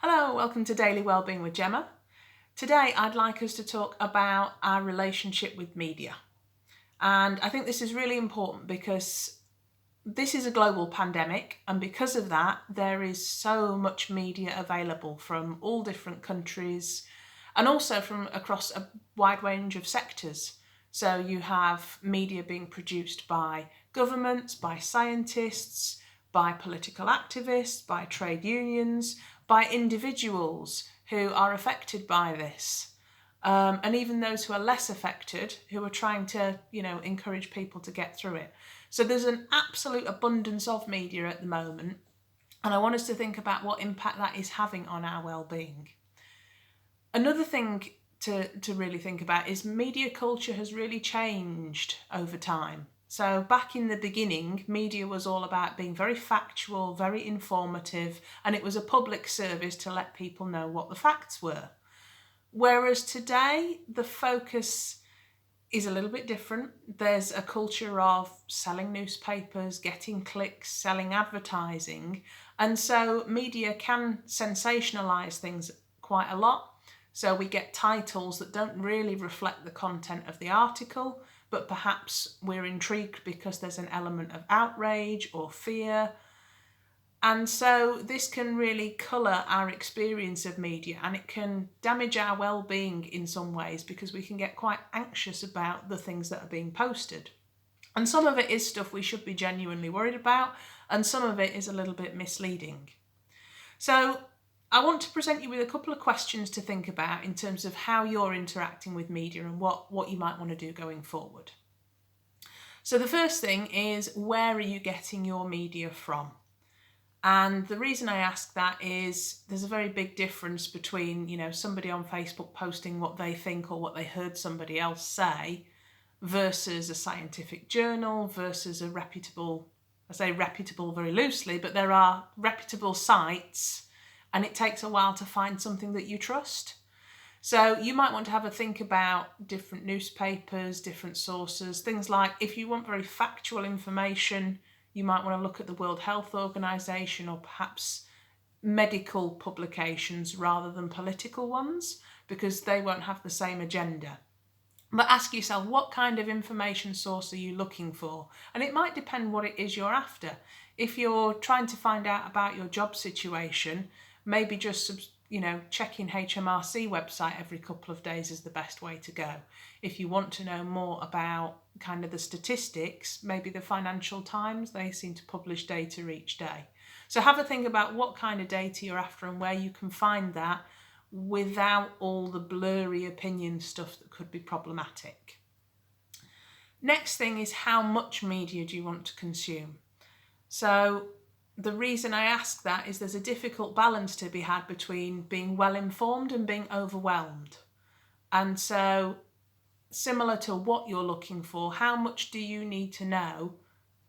Hello, welcome to Daily Wellbeing with Gemma. Today I'd like us to talk about our relationship with media. And I think this is really important because this is a global pandemic, and because of that there is so much media available from all different countries and also from across a wide range of sectors. So you have media being produced by governments, by scientists, by political activists, by trade unions, by individuals who are affected by this. And even those who are less affected, who are trying to, encourage people to get through it. So there's an absolute abundance of media at the moment, and I want us to think about what impact that is having on our well-being. Another thing to really think about is media culture has really changed over time. So back in the beginning, media was all about being very factual, very informative, and it was a public service to let people know what the facts were. Whereas today, the focus is a little bit different. There's a culture of selling newspapers, getting clicks, selling advertising, and so media can sensationalise things quite a lot. So we get titles that don't really reflect the content of the article, but perhaps we're intrigued because there's an element of outrage or fear. And so this can really colour our experience of media, and it can damage our well-being in some ways because we can get quite anxious about the things that are being posted. And some of it is stuff we should be genuinely worried about, and some of it is a little bit misleading. So I want to present you with a couple of questions to think about in terms of how you're interacting with media and what you might want to do going forward. So the first thing is, where are you getting your media from? And the reason I ask that is there's a very big difference between, somebody on Facebook posting what they think or what they heard somebody else say versus a scientific journal versus a reputable, I say reputable very loosely, but there are reputable sites, and it takes a while to find something that you trust. So you might want to have a think about different newspapers, different sources, things like if you want very factual information, you might want to look at the World Health Organization or perhaps medical publications rather than political ones, because they won't have the same agenda. But ask yourself, what kind of information source are you looking for? And it might depend what it is you're after. If you're trying to find out about your job situation, maybe just checking HMRC website every couple of days is the best way to go. If you want to know more about kind of the statistics, maybe the Financial Times, they seem to publish data each day. So have a think about what kind of data you're after and where you can find that without all the blurry opinion stuff that could be problematic. Next thing is, how much media do you want to consume? So the reason I ask that is there's a difficult balance to be had between being well informed and being overwhelmed. And so, similar to what you're looking for, how much do you need to know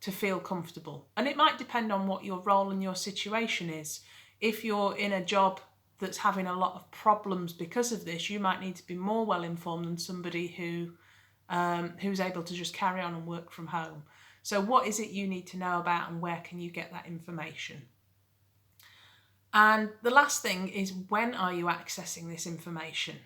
to feel comfortable? And it might depend on what your role and your situation is. If you're in a job that's having a lot of problems because of this, you might need to be more well informed than somebody who's able to just carry on and work from home. So what is it you need to know about, and where can you get that information? And the last thing is, when are you accessing this information?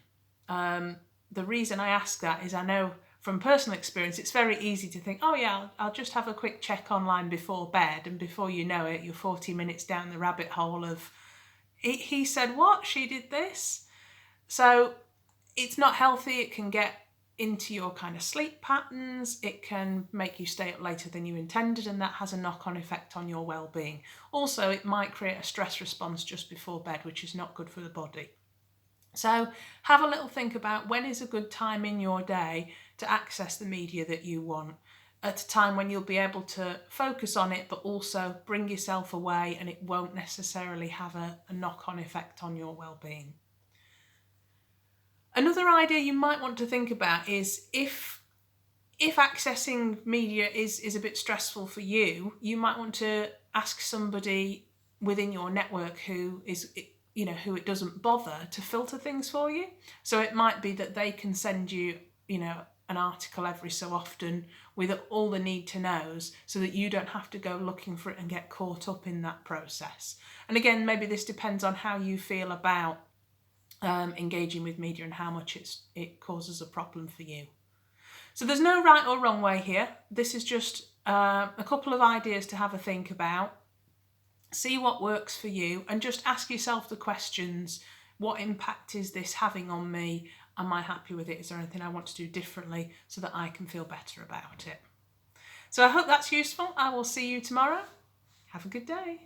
The reason I ask that is I know from personal experience it's very easy to think, oh yeah, I'll just have a quick check online before bed, and before you know it, you're 40 minutes down the rabbit hole of he said what, she did this. So it's not healthy. It can get into your kind of sleep patterns. It can make you stay up later than you intended, and that has a knock-on effect on your well-being. Also, it might create a stress response just before bed, which is not good for the body. So have a little think about when is a good time in your day to access the media that you want, at a time when you'll be able to focus on it, but also bring yourself away, and it won't necessarily have a knock-on effect on your well-being. Another idea you might want to think about is if accessing media is a bit stressful for you, you might want to ask somebody within your network who it doesn't bother to filter things for you. So it might be that they can send you, an article every so often with all the need to knows, so that you don't have to go looking for it and get caught up in that process. And again, maybe this depends on how you feel about engaging with media and how much it causes a problem for you. So there's no right or wrong way here. This is just a couple of ideas to have a think about. See what works for you and just ask yourself the questions. What impact is this having on me? Am I happy with it? Is there anything I want to do differently so that I can feel better about it? So I hope that's useful. I will see you tomorrow. Have a good day.